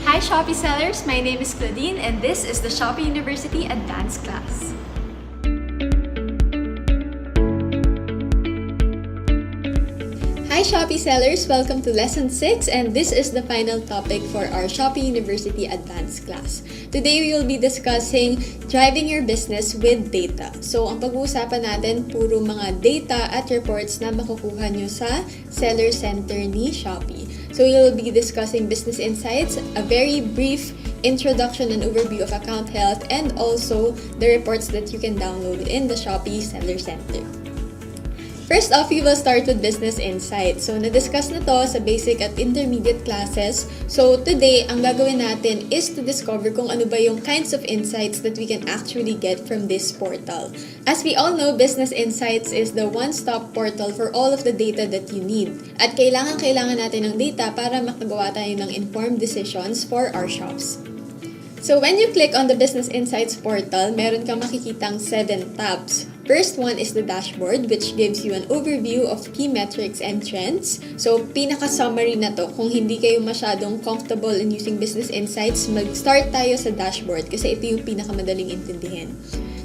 Hi Shopee sellers, my name is Claudine and this is the Shopee University Advanced class. Hi Shopee sellers, welcome to lesson 6 and this is the final topic for our Shopee University Advanced class. Today we will be discussing driving your business with data. So ang pag-uusapan natin puro mga data at reports na makukuha nyo sa Seller Center ni Shopee. So we will be discussing business insights, a very brief introduction and overview of account health, and also the reports that you can download in the Shopee Seller Center. First off, we will start with business insights. So, na-discuss na to sa basic at intermediate classes. So, today, ang gagawin natin is to discover kung ano ba yung kinds of insights that we can actually get from this portal. As we all know, Business Insights is the one-stop portal for all of the data that you need. At kailangan natin ng data para makagawa tayo ng informed decisions for our shops. So, when you click on the Business Insights portal, meron kang makikitang 7 tabs. First one is the dashboard, which gives you an overview of key metrics and trends. So, pinaka-summary na to. Kung hindi kayo masyadong comfortable in using Business Insights, mag-start tayo sa dashboard kasi ito yung pinakamadaling intindihin.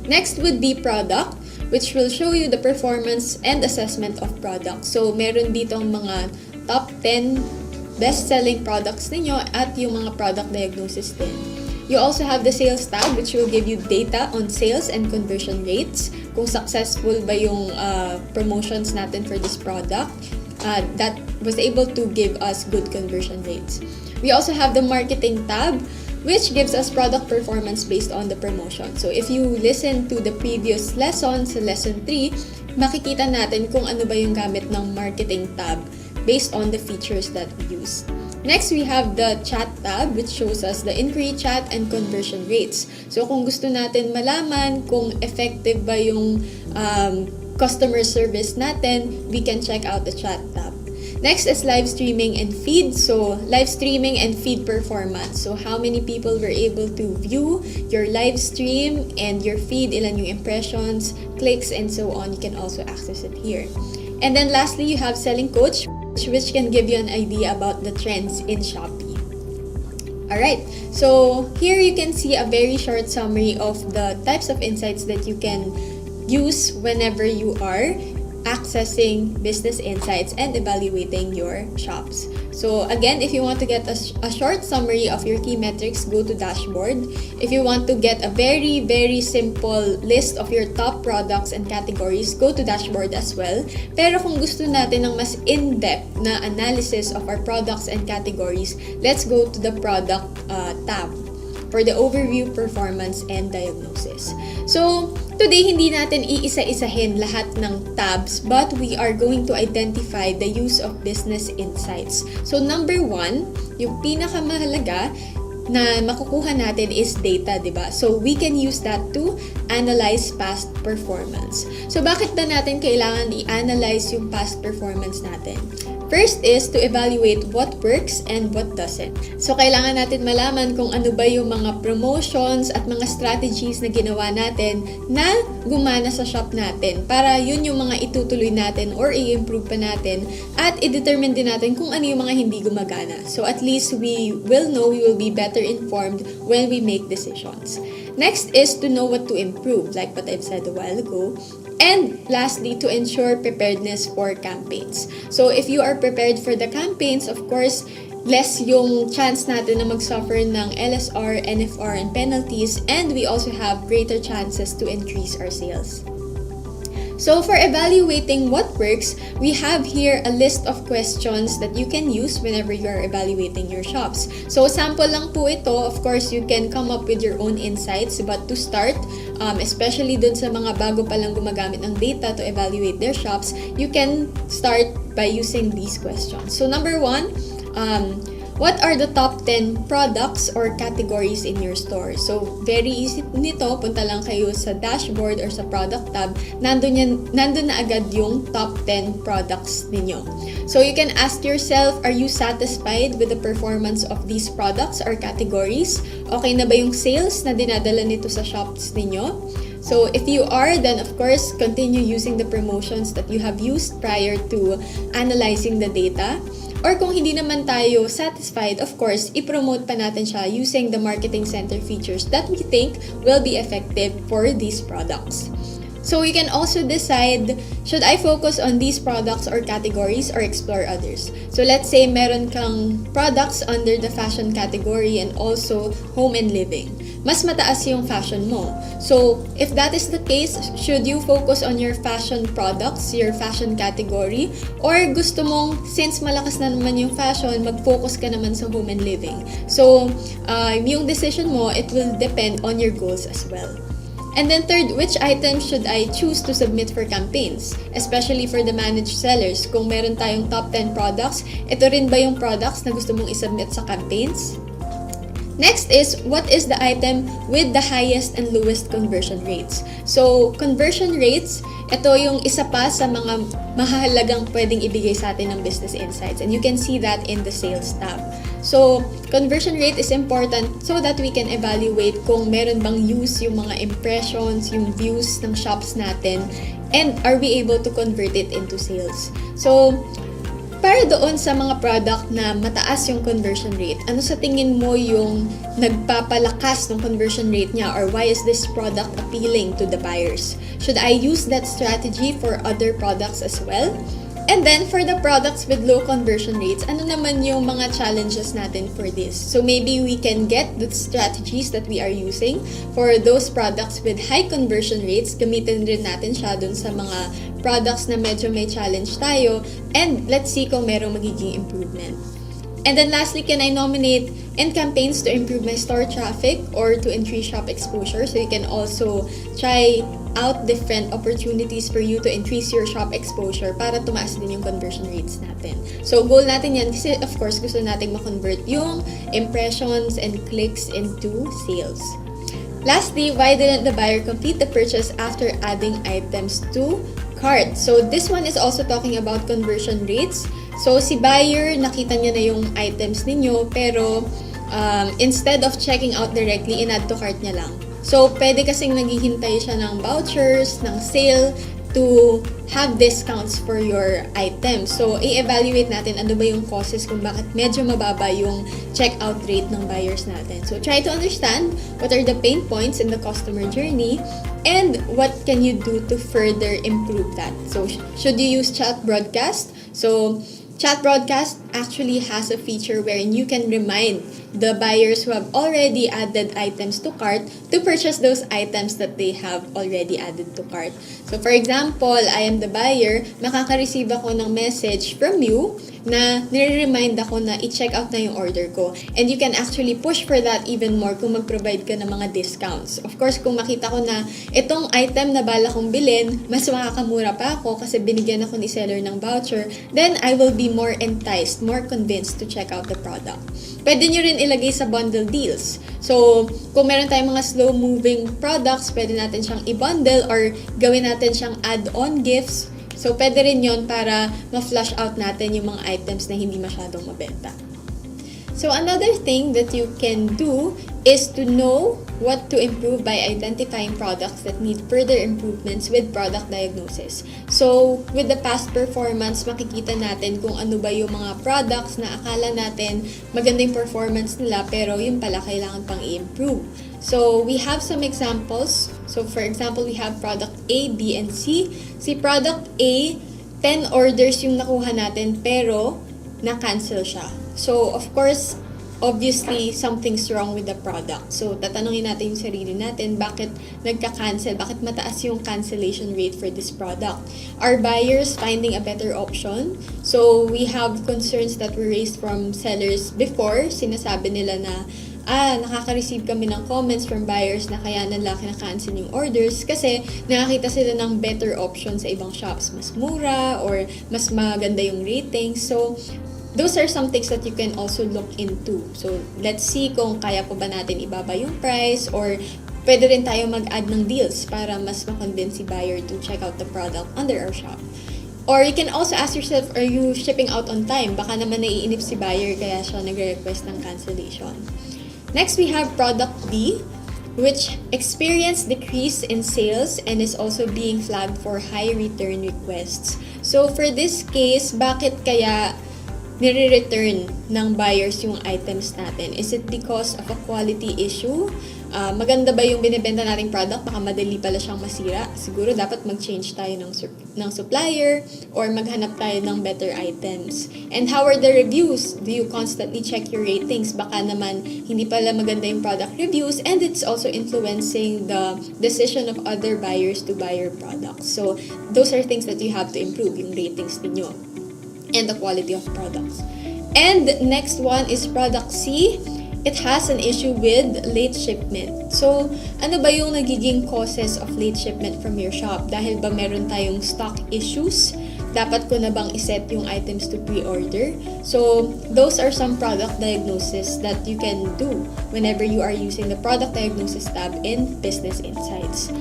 Next would be product, which will show you the performance and assessment of product. So, meron ditong mga top 10 best-selling products ninyo at yung mga product diagnosis din. You also have the sales tab, which will give you data on sales and conversion rates. Kung successful ba yung promotions natin for this product that was able to give us good conversion rates. We also have the marketing tab, which gives us product performance based on the promotion. So if you listen to the previous lesson, sa lesson 3, makikita natin kung ano ba yung gamit ng marketing tab based on the features that we use. Next, we have the chat tab, which shows us the inquiry chat and conversion rates. So, kung gusto natin malaman kung effective ba yung customer service natin, we can check out the chat tab. Next is live streaming and feed. So, live streaming and feed performance. So, how many people were able to view your live stream and your feed, ilan yung impressions, clicks, and so on. You can also access it here. And then lastly, you have Selling Coach, which can give you an idea about the trends in Shopee. Alright, so here you can see a very short summary of the types of insights that you can use whenever you are accessing business insights and evaluating your shops. So again, if you want to get a short summary of your key metrics, go to dashboard. If you want to get a very, very simple list of your top products and categories, go to dashboard as well. Pero kung gusto natin ng mas in-depth na analysis of our products and categories, let's go to the product tab for the overview, performance, and diagnosis. So, today, hindi natin iisa-isahin lahat ng tabs, but we are going to identify the use of business insights. So, number 1, yung pinakamahalaga na makukuha natin is data, diba? So, we can use that to analyze past performance. So, bakit ba natin kailangan i-analyze yung past performance natin? First is to evaluate what works and what doesn't. So, kailangan natin malaman kung ano ba yung mga promotions at mga strategies na ginawa natin na gumana sa shop natin para yun yung mga itutuloy natin or i-improve pa natin at i-determine din natin kung ano yung mga hindi gumagana. So, at least we will know, we will be better informed when we make decisions. Next is to know what to improve, like what I've said a while ago. And lastly, to ensure preparedness for campaigns. So if you are prepared for the campaigns, of course, less yung chance natin na mag-suffer ng LSR, NFR, and penalties, and we also have greater chances to increase our sales. So for evaluating what works, we have here a list of questions that you can use whenever you are evaluating your shops. So sample lang po ito. Of course, you can come up with your own insights, but to start, especially dun sa mga bago pa lang gumagamit ng data to evaluate their shops, you can start by using these questions. So number 1, what are the top 10 products or categories in your store? So, very easy nito. Punta lang kayo sa dashboard or sa product tab. Nandun na agad yung top 10 products ninyo. So, you can ask yourself, are you satisfied with the performance of these products or categories? Okay na ba yung sales na dinadala nito sa shops ninyo? So, if you are, then of course, continue using the promotions that you have used prior to analyzing the data. Or kung hindi naman tayo satisfied, of course, i-promote pa natin siya using the marketing center features that we think will be effective for these products. So you can also decide, should I focus on these products or categories or explore others? So let's say meron kang products under the fashion category and also home and living. Mas mataas yung fashion mo. So if that is the case, should you focus on your fashion products, your fashion category? Or gusto mong, since malakas na naman yung fashion, mag-focus ka naman sa home and living? So yung decision mo, it will depend on your goals as well. And then third, which items should I choose to submit for campaigns? Especially for the managed sellers. Kung meron tayong top 10 products, ito rin ba yung products na gusto mong isubmit sa campaigns? Next is, what is the item with the highest and lowest conversion rates? So, conversion rates, ito yung isa pa sa mga mahalagang pwedeng ibigay sa atin ng business insights. And you can see that in the sales tab. So, conversion rate is important so that we can evaluate kung meron bang use yung mga impressions, yung views ng shops natin, and are we able to convert it into sales. So, para doon sa mga product na mataas yung conversion rate, ano sa tingin mo yung nagpapalakas ng conversion rate niya, or why is this product appealing to the buyers? Should I use that strategy for other products as well? And then, for the products with low conversion rates, ano naman yung mga challenges natin for this? So maybe we can get the strategies that we are using for those products with high conversion rates. Gamitin rin natin siya dun sa mga products na medyo may challenge tayo. And let's see kung merong magiging improvement. And then lastly, can I nominate in campaigns to improve my store traffic or to increase shop exposure? So you can also try out different opportunities for you to increase your shop exposure para tumaas din yung conversion rates natin. So goal natin yan kasi of course gusto natin ma-convert yung impressions and clicks into sales. Lastly, why didn't the buyer complete the purchase after adding items to cart? So this one is also talking about conversion rates. So si buyer, nakita niya na yung items ninyo, pero instead of checking out directly, in-add to cart niya lang. So pwede kasing naghihintay siya ng vouchers, ng sale, to have discounts for your items. So, i-evaluate natin ano ba yung causes kung bakit medyo mababa yung checkout rate ng buyers natin. So, try to understand what are the pain points in the customer journey and what can you do to further improve that. So, should you use chat broadcast? So, chat broadcast actually has a feature wherein you can remind the buyers who have already added items to cart to purchase those items that they have already added to cart. So for example, I am the buyer, makaka-receive ako ng message from you na nire-remind ako na i-check out na yung order ko. And you can actually push for that even more kung mag-provide ka ng mga discounts. Of course, kung makita ko na itong item na bala kong bilhin, mas makakamura pa ako kasi binigyan ako ni seller ng voucher, then I will be more enticed, more convinced to check out the product. Pwede nyo rin ilagay sa bundle deals. So, kung meron tayong mga slow-moving products, pwede natin siyang i-bundle or gawin natin siyang add-on gifts. So, pwede rin yon para ma-flush out natin yung mga items na hindi masyadong mabenta. So, another thing that you can do is to know what to improve by identifying products that need further improvements with product diagnosis. So, with the past performance, makikita natin kung ano ba yung mga products na akala natin maganda yung performance nila pero yung pala kailangan pang i-improve. So, we have some examples. So, for example, we have product A, B, and C. Si product A, 10 orders yung nakuha natin pero na-cancel siya. So, of course, obviously, something's wrong with the product. So, tatanungin natin yung sarili natin, bakit nagka-cancel? Bakit mataas yung cancellation rate for this product? Are buyers finding a better option? So, we have concerns that were raised from sellers before. Sinasabi nila na, nakaka-receive kami ng comments from buyers na kaya nila kina-cancel yung orders kasi nakakita sila ng better options sa ibang shops. Mas mura or mas maganda yung ratings. So, those are some things that you can also look into. So, let's see kung kaya po ba natin ibaba yung price or pwede rin tayo mag-add ng deals para mas ma-convince si buyer to check out the product under our shop. Or you can also ask yourself, are you shipping out on time? Baka naman naiinip si buyer kaya siya nagre-request ng cancellation. Next, we have product B, which experienced decrease in sales and is also being flagged for high return requests. So, for this case, bakit kaya nire-return ng buyers yung items natin? Is it because of a quality issue? Maganda ba yung binibenta nating product? Baka madali pala siyang masira. Siguro dapat mag-change tayo ng supplier or maghanap tayo ng better items. And how are the reviews? Do you constantly check your ratings? Baka naman hindi pala maganda yung product reviews and it's also influencing the decision of other buyers to buy your products. So, those are things that you have to improve, yung ratings ninyo and the quality of products. And next one is product C. It has an issue with late shipment. So, ano ba yung nagiging causes of late shipment from your shop? Dahil ba meron tayong stock issues? Dapat ko na bang iset yung items to pre-order? So, those are some product diagnoses that you can do whenever you are using the product diagnosis tab in Business Insights.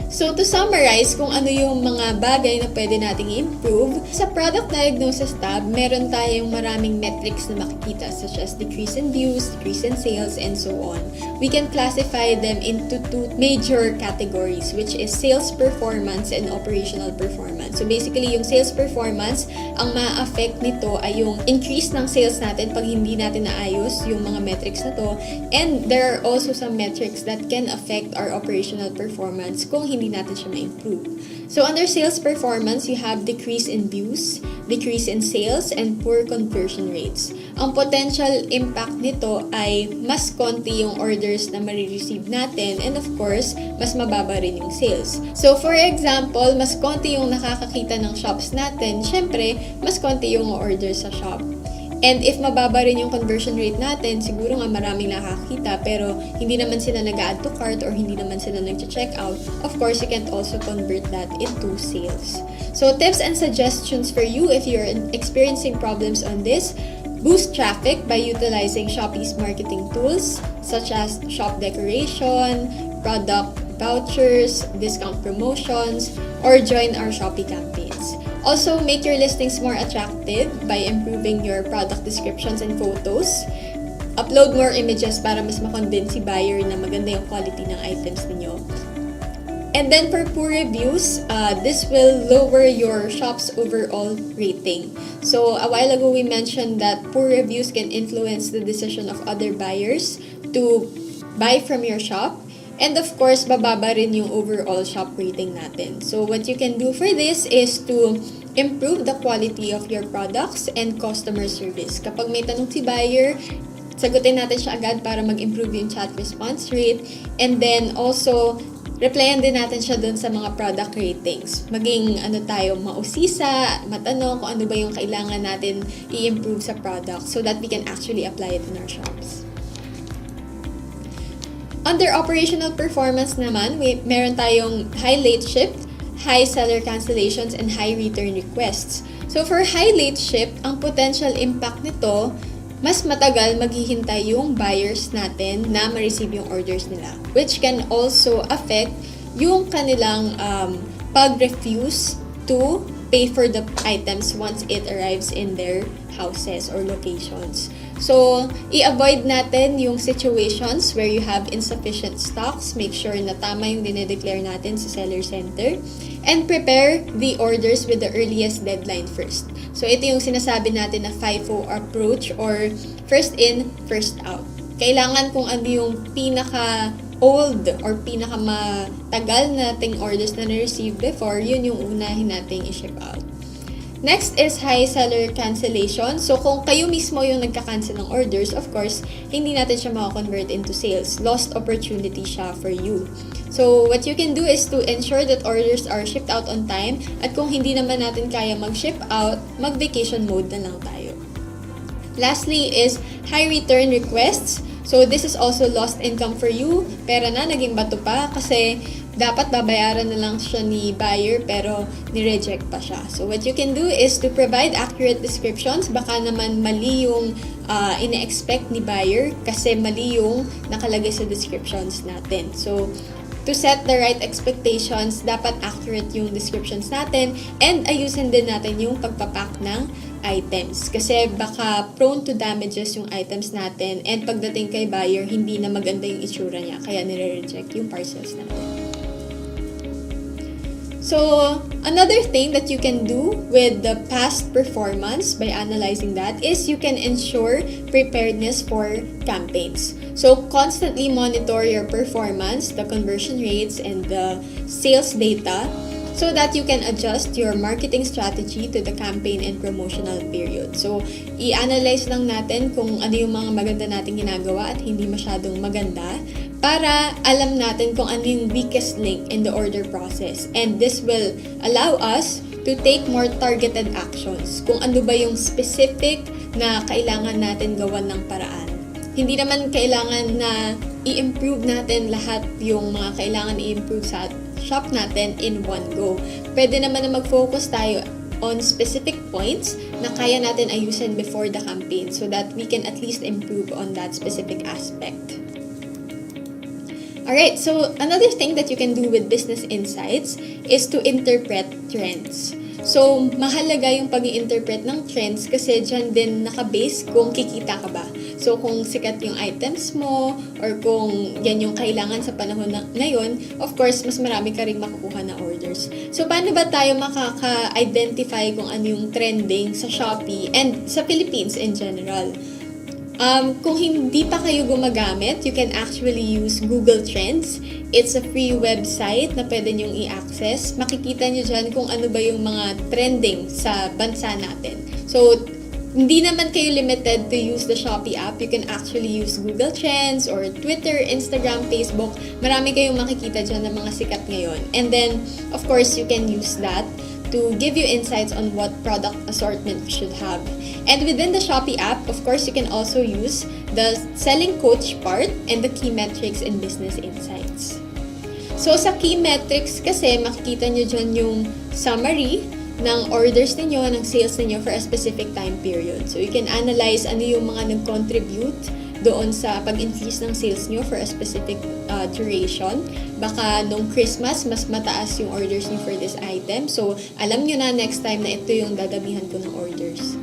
So, to summarize kung ano yung mga bagay na pwede nating i-improve, sa Product Diagnosis tab, meron tayong maraming metrics na makikita such as decrease in views, decrease in sales, and so on. We can classify them into two major categories, which is sales performance and operational performance. So, basically, yung sales performance, ang ma-affect nito ay yung increase ng sales natin pag hindi natin naayos yung mga metrics na to. And there are also some metrics that can affect our operational performance kung hindi natin siya ma-improve. So, under sales performance, you have decrease in views, decrease in sales, and poor conversion rates. Ang potential impact nito ay mas konti yung orders na marireceive natin and of course, mas mababa rin yung sales. So, for example, mas konti yung nakakakita ng shops natin, syempre, mas konti yung order sa shop. And if mababa rin yung conversion rate natin, siguro nga maraming nakakita pero hindi naman sila nag-add to cart or hindi naman sila nag-check out, of course, you can't also convert that into sales. So, tips and suggestions for you if you're experiencing problems on this: boost traffic by utilizing Shopee's marketing tools such as shop decoration, product vouchers, discount promotions, or join our Shopee campaigns. Also, make your listings more attractive by improving your product descriptions and photos. Upload more images para mas makonvince si buyer na maganda yung quality ng items ninyo. And then for poor reviews, this will lower your shop's overall rating. So, a while ago we mentioned that poor reviews can influence the decision of other buyers to buy from your shop. And of course, bababa rin yung overall shop rating natin. So, what you can do for this is to improve the quality of your products and customer service. Kapag may tanong si buyer, sagutin natin siya agad para mag-improve yung chat response rate. And then also, replyan din natin siya dun sa mga product ratings. Maging mausisa, matanong kung ano ba yung kailangan natin i-improve sa product so that we can actually apply it in our shops. Under operational performance naman, meron tayong high late ship, high seller cancellations, and high return requests. So for high late ship, ang potential impact nito, mas matagal maghihintay yung buyers natin na ma-receive yung orders nila, which can also affect yung kanilang pag-refuse to pay for the items once it arrives in their houses or locations. So, i-avoid natin yung situations where you have insufficient stocks. Make sure na tama yung dinedeclare natin sa seller center. And prepare the orders with the earliest deadline first. So, ito yung sinasabi natin na FIFO approach or first in, first out. Kailangan kung ano yung pinaka-old or pinaka-matagal nating orders na na-receive before, yun yung unahin nating i-ship out. Next is high seller cancellation. So, kung kayo mismo yung nagka-cancel ng orders, of course, hindi natin siya maka-convert into sales. Lost opportunity siya for you. So, what you can do is to ensure that orders are shipped out on time. At kung hindi naman natin kaya mag-ship out, mag-vacation mode na lang tayo. Lastly is high return requests. So, this is also lost income for you. Pera na, naging bato pa kasi dapat babayaran na lang siya ni buyer pero ni-reject pa siya. So, what you can do is to provide accurate descriptions. Baka naman mali yung ine-expect ni buyer kasi mali yung nakalagay sa descriptions natin. So, to set the right expectations, dapat accurate yung descriptions natin and ayusin din natin yung pagpapack ng items. Kasi baka prone to damages yung items natin and pagdating kay buyer, hindi na maganda yung itsura niya kaya nire-reject yung parcels natin. So, another thing that you can do with the past performance by analyzing that is you can ensure preparedness for campaigns. So, constantly monitor your performance, the conversion rates, and the sales data so that you can adjust your marketing strategy to the campaign and promotional period. So, i-analyze lang natin kung ano yung mga maganda nating ginagawa at hindi masyadong maganda para alam natin kung ano yung weakest link in the order process. And this will allow us to take more targeted actions kung ano ba yung specific na kailangan natin gawan ng paraan. Hindi naman kailangan na i-improve natin lahat yung mga kailangan i-improve sa shop natin in one go. Pwede naman na mag-focus tayo on specific points na kaya natin ayusin before the campaign so that we can at least improve on that specific aspect. Alright, so another thing that you can do with business insights is to interpret trends. So, mahalaga yung pag-i-interpret ng trends kasi dyan din nakabase kung kikita ka ba. So, kung sikat yung items mo or kung yan yung kailangan sa panahon na ngayon, of course, mas marami ka rin makukuha na orders. So, paano ba tayo makaka-identify kung ano yung trending sa Shopee and sa Philippines in general? Kung hindi pa kayo gumagamit, you can actually use Google Trends. It's a free website na pwede nyong i-access. Makikita nyo dyan kung ano ba yung mga trending sa bansa natin. So, hindi naman kayo limited to use the Shopee app. You can actually use Google Trends or Twitter, Instagram, Facebook. Marami kayong makikita dyan ng mga sikat ngayon. And then, of course, you can use that to give you insights on what product assortment you should have. And within the Shopee app, of course, you can also use the selling coach part and the key metrics and business insights. So, sa key metrics kasi, makikita nyo dyan yung summary ng orders ninyo, ng sales ninyo for a specific time period. So, you can analyze ano yung mga nag-contribute doon sa pag-increase ng sales nyo for a specific duration. Baka nung Christmas, mas mataas yung orders nyo for this item. So, alam nyo na next time na ito yung dadamihan ko ng orders.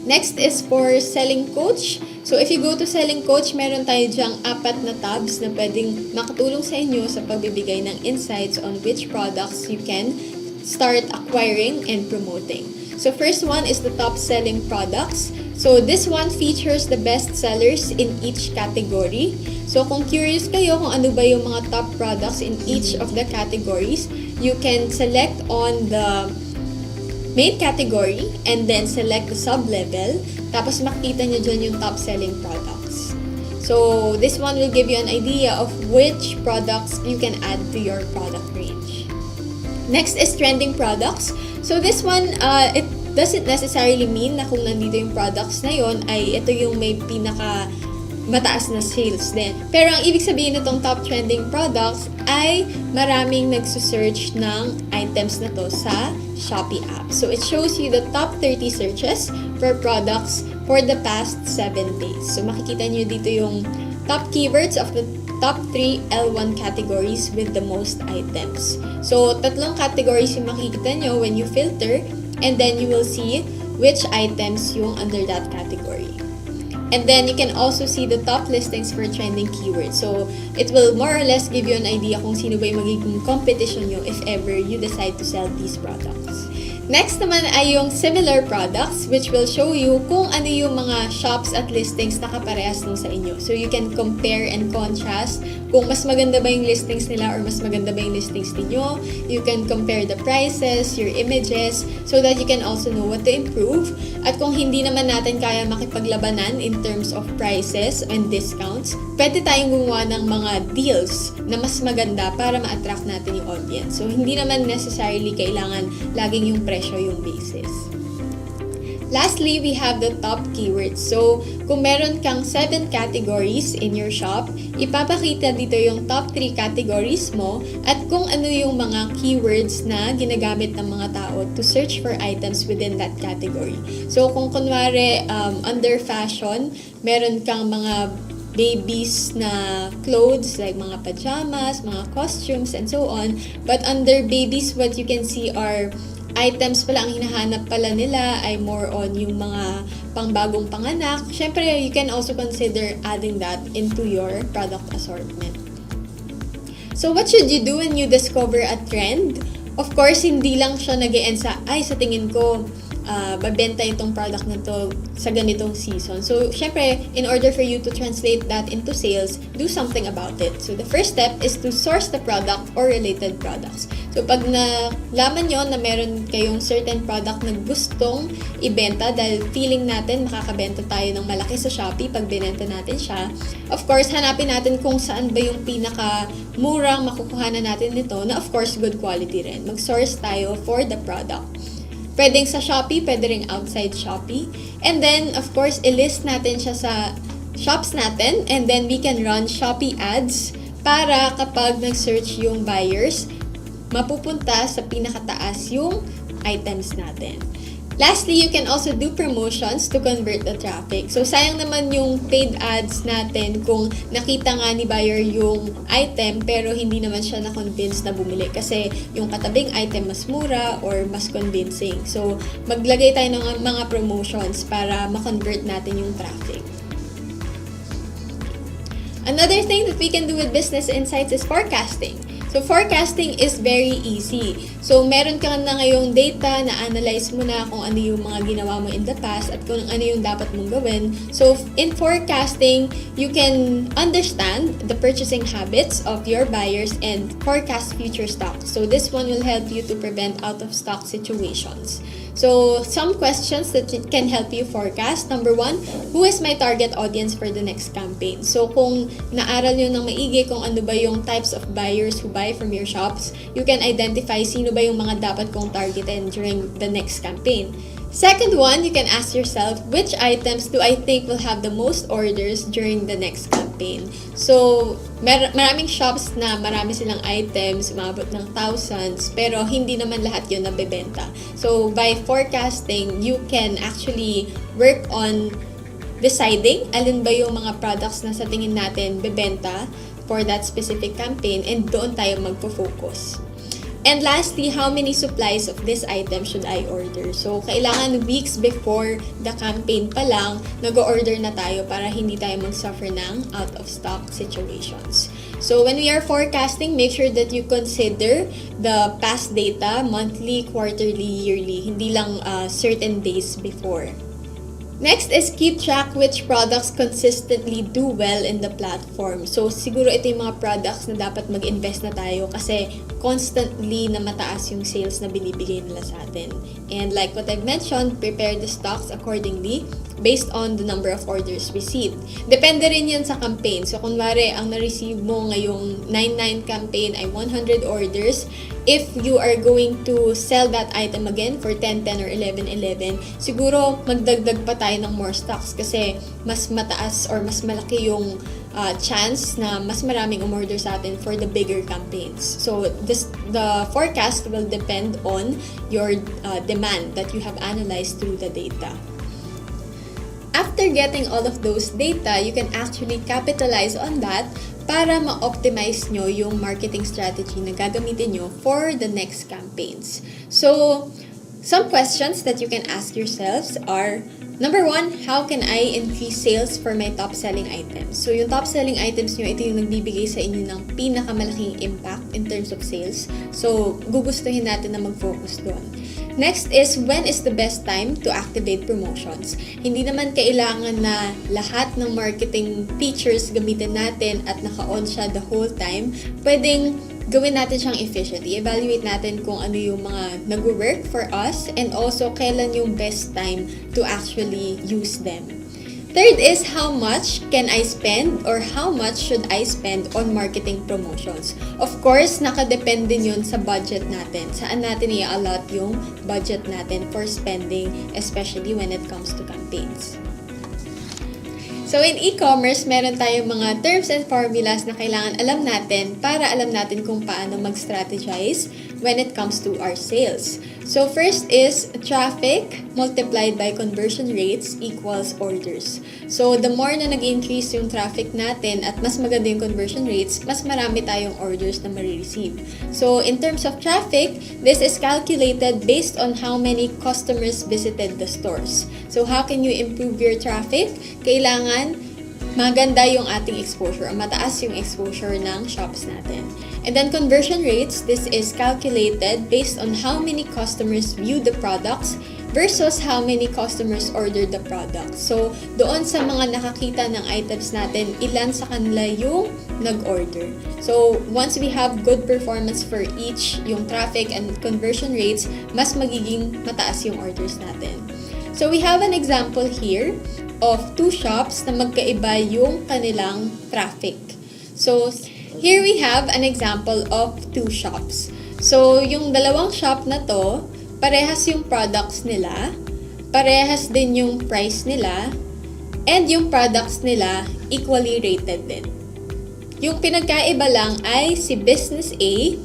Next is for Selling Coach. So, if you go to Selling Coach, meron tayo dyang 4 na tabs na pwedeng makatulong sa inyo sa pagbibigay ng insights on which products you can start acquiring and promoting. So, first one is the top selling products. So, this one features the best sellers in each category. So, kung curious kayo kung ano ba yung mga top products in each of the categories, you can select on the main category and then select the sub-level. Tapos makikita nyo dyan yung top selling products. So, this one will give you an idea of which products you can add to your product range. Next is trending products. So, this one, it doesn't necessarily mean na kung nandito yung products na yon ay ito yung may pinaka mataas na sales din. Pero ang ibig sabihin nitong top trending products ay maraming nagsusearch ng items na to sa Shopee app. So, it shows you the top 30 searches for products for the past 7 days. So, makikita nyo dito yung top keywords of the top 3 L1 categories with the most items. So, 3 categories yung makikita nyo when you filter and then you will see which items yung under that category. And then, you can also see the top listings for trending keywords. So, it will more or less give you an idea kung sino ba yung magiging competition nyo if ever you decide to sell these products. Next naman ay yung similar products which will show you kung ano yung mga shops at listings na kaparehas nung sa inyo. So, you can compare and contrast kung mas maganda ba yung listings nila or mas maganda ba yung listings ninyo. You can compare the prices, your images, so that you can also know what to improve. At kung hindi naman natin kaya makipaglabanan in terms of prices and discounts, pwede tayong gumawa ng mga deals na mas maganda para ma-attract natin yung audience. So, hindi naman necessarily kailangan laging yung presyo yung basis. Lastly, we have the top keywords. So, kung meron kang 7 categories in your shop, ipapakita dito yung top 3 categories mo at kung ano yung mga keywords na ginagamit ng mga tao to search for items within that category. So, kung kunwari, under fashion, meron kang mga babies na clothes like mga pajamas, mga costumes, and so on. But under babies, what you can see are items pala ang hinahanap pala nila ay more on yung mga pangbagong panganak. Syempre, you can also consider adding that into your product assortment. So what should you do when you discover a trend? Of course, hindi lang siya nag-e-end sa, sa tingin ko, babenta itong product na to sa ganitong season. So, syempre, in order for you to translate that into sales, do something about it. So, the first step is to source the product or related products. So, pag nalaman nyo na meron kayong certain product na gustong ibenta dahil feeling natin makakabenta tayo ng malaki sa Shopee pag binenta natin siya, of course, hanapin natin kung saan ba yung pinaka-murang makukuhanan natin nito na of course, good quality rin. Mag-source tayo for the product. Pwedeng sa Shopee, pwede rin outside Shopee. And then, of course, i-list natin siya sa shops natin. And then, we can run Shopee ads para kapag nag-search yung buyers, mapupunta sa pinakataas yung items natin. Lastly, you can also do promotions to convert the traffic. So, sayang naman yung paid ads natin kung nakita nga ni buyer yung item pero hindi naman siya na-convince na bumili kasi yung katabing item mas mura or mas convincing. So, maglagay tayo ng mga promotions para ma-convert natin yung traffic. Another thing that we can do with business insights is forecasting. So, forecasting is very easy. So, meron ka na ngayong data na analyze mo na kung ano yung mga ginawa mo in the past at kung ano yung dapat mong gawin. So, in forecasting, you can understand the purchasing habits of your buyers and forecast future stock. So, this one will help you to prevent out-of-stock situations. So, some questions that can help you forecast. Number 1, who is my target audience for the next campaign? So, kung naaral nyo ng maigi kung ano ba yung types of buyers who buy from your shops, you can identify sino ba yung mga dapat kong targetin during the next campaign. Second one, you can ask yourself, which items do I think will have the most orders during the next campaign? So, maraming shops na marami silang items, umabot ng thousands, pero hindi naman lahat yun nabebenta. So, by forecasting, you can actually work on deciding alin ba yung mga products na sa tingin natin bebenta for that specific campaign and doon tayo magpo-focus. And lastly, how many supplies of this item should I order? So, kailangan weeks before the campaign pa lang, nag-order na tayo para hindi tayo mag-suffer ng out-of-stock situations. So, when we are forecasting, make sure that you consider the past data, monthly, quarterly, yearly, hindi lang certain days before. Next is keep track which products consistently do well in the platform. So, siguro ito yung mga products na dapat mag-invest na tayo kasi constantly na mataas yung sales na binibigay nila sa atin. And like what I've mentioned, prepare the stocks accordingly based on the number of orders received. Depende rin yan sa campaign. So, kunwari, ang na-receive mo ngayong 99 campaign ay 100 orders. If you are going to sell that item again for 10, 10 or 11, 11, siguro magdagdag pa tayo ng more stocks kasi mas mataas or mas malaki yung chance na mas maraming umorder sa atin for the bigger campaigns. So, the forecast will depend on your demand that you have analyzed through the data. After getting all of those data, you can actually capitalize on that para ma-optimize nyo yung marketing strategy na gagamitin nyo for the next campaigns. So, some questions that you can ask yourselves are, number 1, how can I increase sales for my top-selling items? So, yung top-selling items nyo, ito yung nagbibigay sa inyo ng pinakamalaking impact in terms of sales. So, gugustuhin natin na mag-focus doon. Next is, when is the best time to activate promotions? Hindi naman kailangan na lahat ng marketing features gamitin natin at naka-on siya the whole time. Pwedeng gawin natin siyang efficient. I-evaluate natin kung ano yung mga nag-work for us and also kailan yung best time to actually use them. Third is, how much can I spend or how much should I spend on marketing promotions? Of course, nakadepende yun sa budget natin. Saan natin i-allot yung budget natin for spending, especially when it comes to campaigns. So, in e-commerce, meron tayong mga terms and formulas na kailangan alam natin para alam natin kung paano mag-strategize when it comes to our sales. So, first is traffic multiplied by conversion rates equals orders. So, the more na nag-increase yung traffic natin at mas maganda yung conversion rates, mas marami tayong orders na marireceive. So, in terms of traffic, this is calculated based on how many customers visited the stores. So, how can you improve your traffic? Kailangan maganda yung ating exposure o mataas yung exposure ng shops natin. And then conversion rates, this is calculated based on how many customers view the products versus how many customers order the product. So, doon sa mga nakakita ng items natin, ilan sa kanila yung nag-order. So, once we have good performance for each, yung traffic and conversion rates, mas magiging mataas yung orders natin. So, we have an example here of two shops na magkaiba yung kanilang traffic. So, here we have an example of two shops. So, yung dalawang shop na to, parehas yung products nila, parehas din yung price nila, and yung products nila equally rated din. Yung pinagkaiba lang ay si Business A,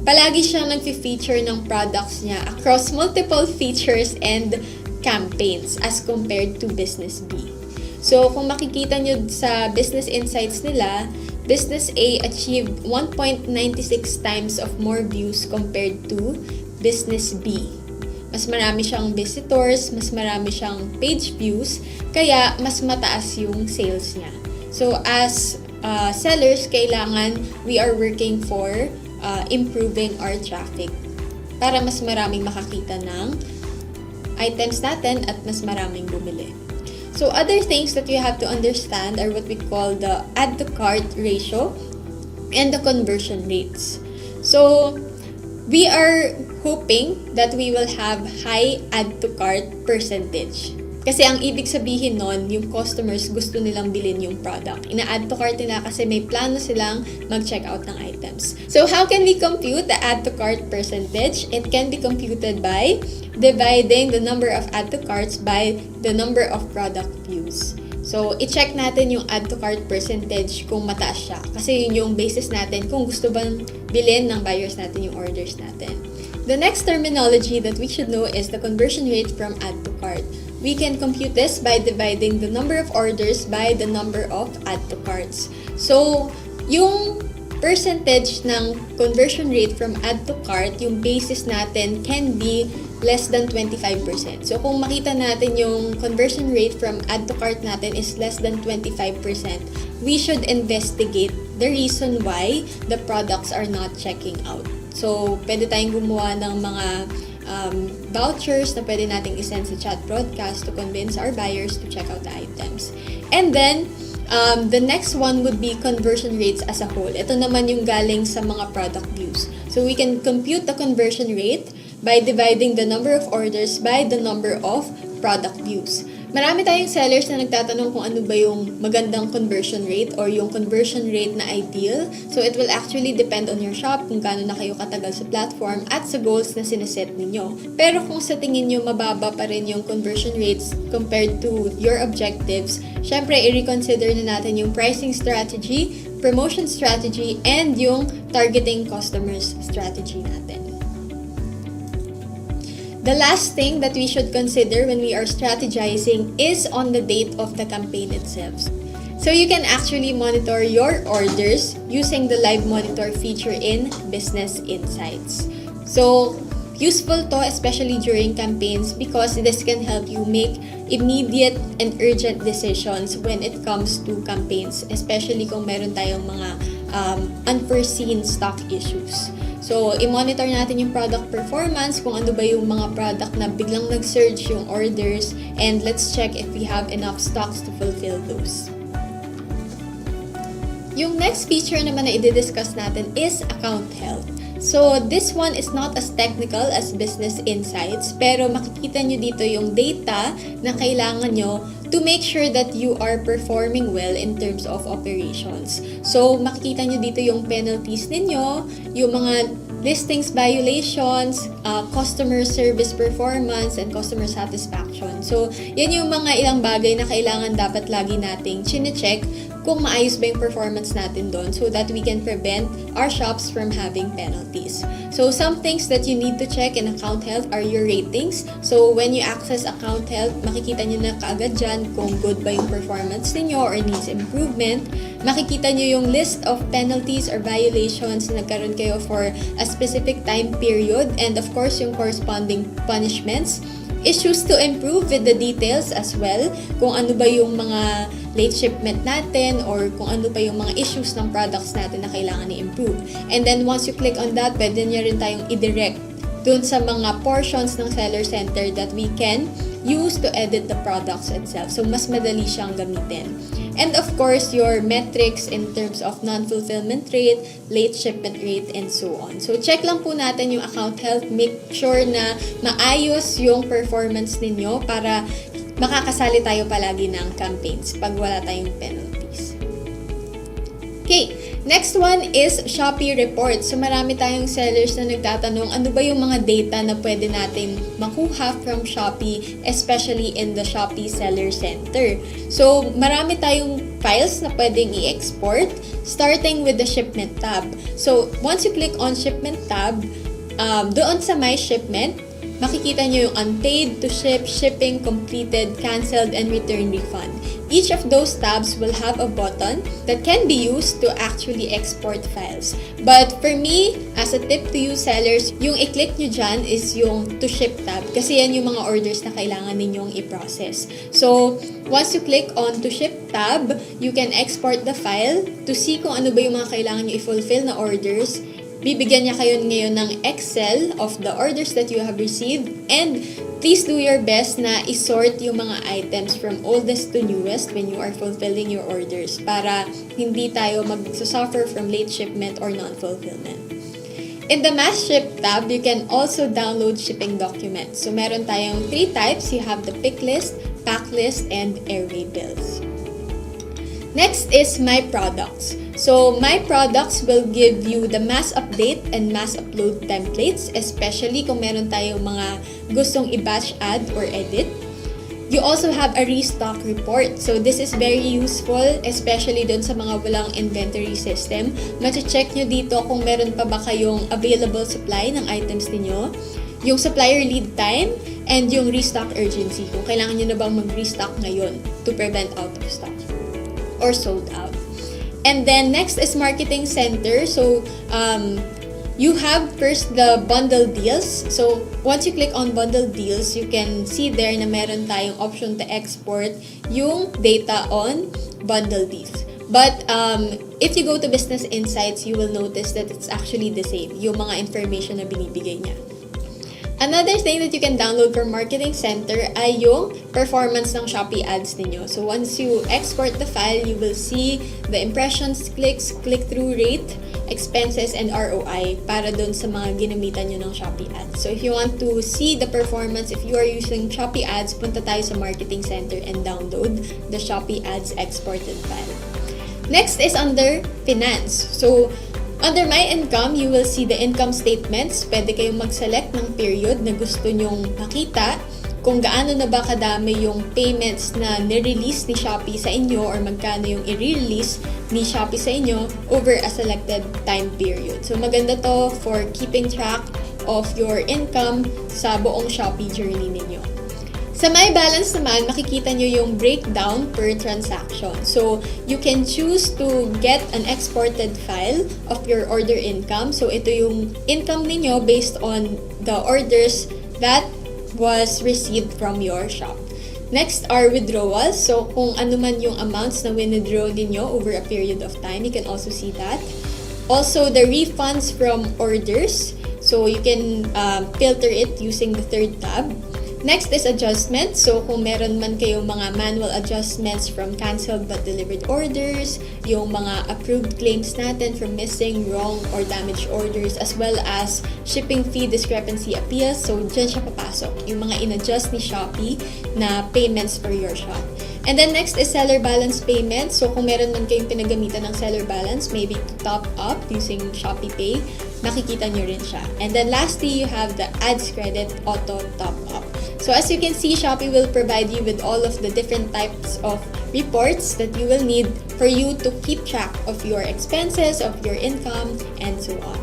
palagi siyang nag-feature ng products niya across multiple features and campaigns as compared to Business B. So, kung makikita nyo sa business insights nila, Business A achieved 1.96 times of more views compared to Business B. Mas marami siyang visitors, mas marami siyang page views, kaya mas mataas yung sales niya. So, as sellers, kailangan we are working for improving our traffic para mas maraming makakita ng items natin at mas maraming bumili. So, other things that you have to understand are what we call the add to cart ratio and the conversion rates. So, we are hoping that we will have high add to cart percentage. Kasi ang ibig sabihin nun, yung customers gusto nilang bilhin yung product. Ina-add to cart nila kasi may plano silang mag-check out ng items. So, how can we compute the add to cart percentage? It can be computed by dividing the number of add to carts by the number of product views. So, i-check natin yung add to cart percentage kung mataas siya. Kasi yun yung basis natin kung gusto bang bilhin ng buyers natin yung orders natin. The next terminology that we should know is the conversion rate from add to cart. We can compute this by dividing the number of orders by the number of add to carts. So, yung percentage ng conversion rate from add to cart, yung basis natin can be less than 25%. So, kung makita natin yung conversion rate from add to cart natin is less than 25%, we should investigate the reason why the products are not checking out. So, pwede tayong gumawa ng mga vouchers na pwede nating isend sa chat broadcast to convince our buyers to check out the items. And then, the next one would be conversion rates as a whole. Ito naman yung galing sa mga product views. So, we can compute the conversion rate by dividing the number of orders by the number of product views. Marami tayong sellers na nagtatanong kung ano ba yung magandang conversion rate or yung conversion rate na ideal. So, it will actually depend on your shop kung gaano na kayo katagal sa platform at sa goals na sineset ninyo. Pero kung sa tingin nyo mababa pa rin yung conversion rates compared to your objectives, syempre, i-reconsider na natin yung pricing strategy, promotion strategy, and yung targeting customers strategy natin. The last thing that we should consider when we are strategizing is on the date of the campaign itself. So you can actually monitor your orders using the live monitor feature in Business Insights. So useful to especially during campaigns because this can help you make immediate and urgent decisions when it comes to campaigns, especially kung meron tayong mga unforeseen stock issues. So, i-monitor natin yung product performance, kung ano ba yung mga product na biglang nag-surge yung orders, and let's check if we have enough stocks to fulfill those. Yung next feature naman na i-discuss natin is account health. So, this one is not as technical as Business Insights, pero makikita nyo dito yung data na kailangan nyo to make sure that you are performing well in terms of operations. So, makikita nyo dito yung penalties ninyo, yung mga listings violations, customer service performance, and customer satisfaction. So, yan yung mga ilang bagay na kailangan dapat lagi nating chine-check kung maayos ba yung performance natin doon so that we can prevent our shops from having penalties. So, some things that you need to check in account health are your ratings. So, when you access account health, makikita nyo na kaagad dyan kung good ba yung performance ninyo or needs improvement. Makikita nyo yung list of penalties or violations na nagkaroon kayo for a specific time period, and of course, yung corresponding punishments. Issues to improve with the details as well, kung ano ba yung mga late shipment natin or kung ano pa yung mga issues ng products natin na kailangan i-improve. And then once you click on that, pwede nyo rin tayong i-direct dun sa mga portions ng Seller Center that we can use to edit the products itself. So, mas madali siyang gamitin. And of course, your metrics in terms of non-fulfillment rate, late shipment rate, and so on. So, check lang po natin yung account health. Make sure na maayos yung performance ninyo para makakasali tayo palagi ng campaigns pag wala tayong penalties. Okay, next one is Shopee Reports. So marami tayong sellers na nagtatanong ano ba yung mga data na pwede natin makuha from Shopee, especially in the Shopee Seller Center. So marami tayong files na pwedeng i-export, starting with the Shipment tab. So once you click on Shipment tab, doon sa My Shipment, makikita nyo yung unpaid, to ship, shipping, completed, canceled, and return refund. Each of those tabs will have a button that can be used to actually export files. But for me, as a tip to you sellers, yung i-click nyo dyan is yung to ship tab kasi yan yung mga orders na kailangan ninyong i-process. So, once you click on to ship tab, you can export the file to see kung ano ba yung mga kailangan nyo i-fulfill na orders. Bibigyan niya kayo ngayon ng Excel of the orders that you have received, and please do your best na isort yung mga items from oldest to newest when you are fulfilling your orders para hindi tayo mag-suffer from late shipment or non-fulfillment. In the Mass Ship tab, you can also download shipping documents. So meron tayong 3 types. You have the pick list, pack list, and airway bills. Next is My Products. So, My Products will give you the mass update and mass upload templates, especially kung meron tayong mga gustong i-batch add or edit. You also have a restock report. So, this is very useful, especially dun sa mga walang inventory system. Mache-check nyo dito kung meron pa ba kayong available supply ng items ninyo, yung supplier lead time, and yung restock urgency. Kung kailangan nyo na bang mag-restock ngayon to prevent out of stock or sold out. And then next is Marketing Center. So you have first the bundle deals. So once you click on bundle deals, you can see there na meron tayong option to export yung data on bundle deals. But if you go to Business Insights, you will notice that it's actually the same, yung mga information na binibigay niya. Another thing that you can download from Marketing Center ay yung performance ng Shopee ads ninyo. So once you export the file, you will see the impressions, clicks, click-through rate, expenses, and ROI para dun sa mga ginamitan nyo ng Shopee ads. So if you want to see the performance, if you are using Shopee ads, punta tayo sa Marketing Center and download the Shopee ads exported file. Next is under Finance. So under My Income, you will see the income statements. Pwede kayong mag-select ng period na gusto nyong makita, kung gaano na ba kadami yung payments na nirelease ni Shopee sa inyo or magkano yung i-release ni Shopee sa inyo over a selected time period. So maganda to for keeping track of your income sa buong Shopee journey ninyo. Sa My Balance naman, makikita nyo yung breakdown per transaction. So, you can choose to get an exported file of your order income. So, ito yung income ninyo based on the orders that was received from your shop. Next are withdrawals. So, kung ano man yung amounts na withdraw ninyo over a period of time, you can also see that. Also, the refunds from orders. So, you can filter it using the third tab. Next is adjustments. So, kung meron man kayong mga manual adjustments from canceled but delivered orders, yung mga approved claims natin from missing, wrong, or damaged orders, as well as shipping fee discrepancy appeals. So, dyan siya papasok. Yung mga in-adjust ni Shopee na payments for your shop. And then next is seller balance payment. So, kung meron man kayong pinagamitan ng seller balance, maybe to top up using Shopee Pay, makikita nyo rin siya. And then lastly, you have the ads credit auto top up. So as you can see, Shopee will provide you with all of the different types of reports that you will need for you to keep track of your expenses, of your income, and so on.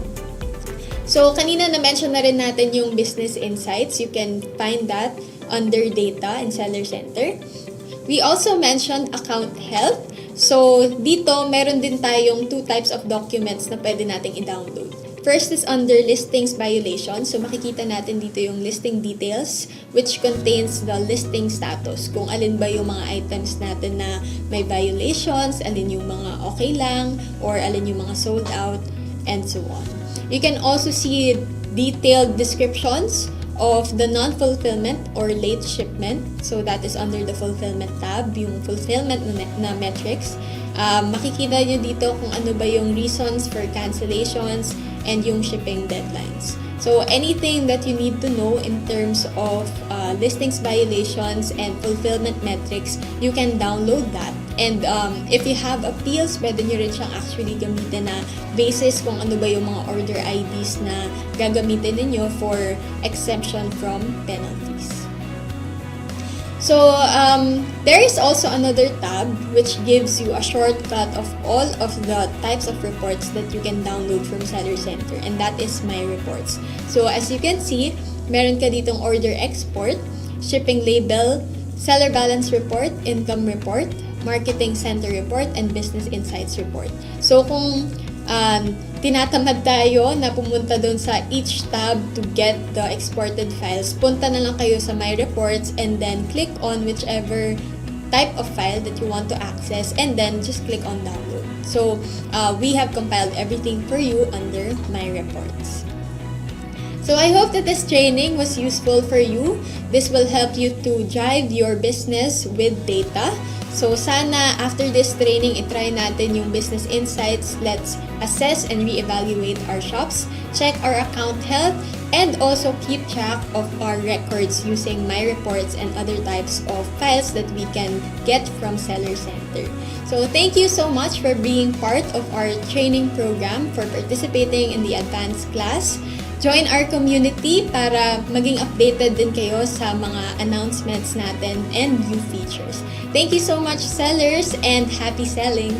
So kanina na-mention na rin natin yung Business Insights. You can find that under Data in Seller Center. We also mentioned Account Health. So dito, meron din tayong 2 types of documents na pwede nating i-download. First is under listings violation. So makikita natin dito yung listing details which contains the listing status. Kung alin ba yung mga items natin na may violations, alin yung mga okay lang, or alin yung mga sold out, and so on. You can also see detailed descriptions of the non-fulfillment or late shipment. So that is under the fulfillment tab, yung fulfillment na metrics. Makikita nyo dito kung ano ba yung reasons for cancellations and yung shipping deadlines. So anything that you need to know in terms of listings violations and fulfillment metrics, you can download that. And if you have appeals, pwede nyo rin siyang actually gamitin na basis kung ano ba yung mga order IDs na gagamitin ninyo for exemption from penalties. So, there is also another tab which gives you a shortcut of all of the types of reports that you can download from Seller Center, and that is My Reports. So, as you can see, meron ka ditong order export, shipping label, seller balance report, income report, marketing center report, and business insights report. So, kung tinatamad tayo na pumunta doon sa each tab to get the exported files, punta na lang kayo sa My Reports and then click on whichever type of file that you want to access and then just click on download. So, we have compiled everything for you under My Reports. So, I hope that this training was useful for you. This will help you to drive your business with data. So, sana after this training, itry natin yung business insights. Let's assess and reevaluate our shops, check our account health, and also keep track of our records using My Reports and other types of files that we can get from Seller Center. So, thank you so much for being part of our training program, for participating in the advanced class. Join our community para maging updated din kayo sa mga announcements natin and new features. Thank you so much, sellers, and happy selling!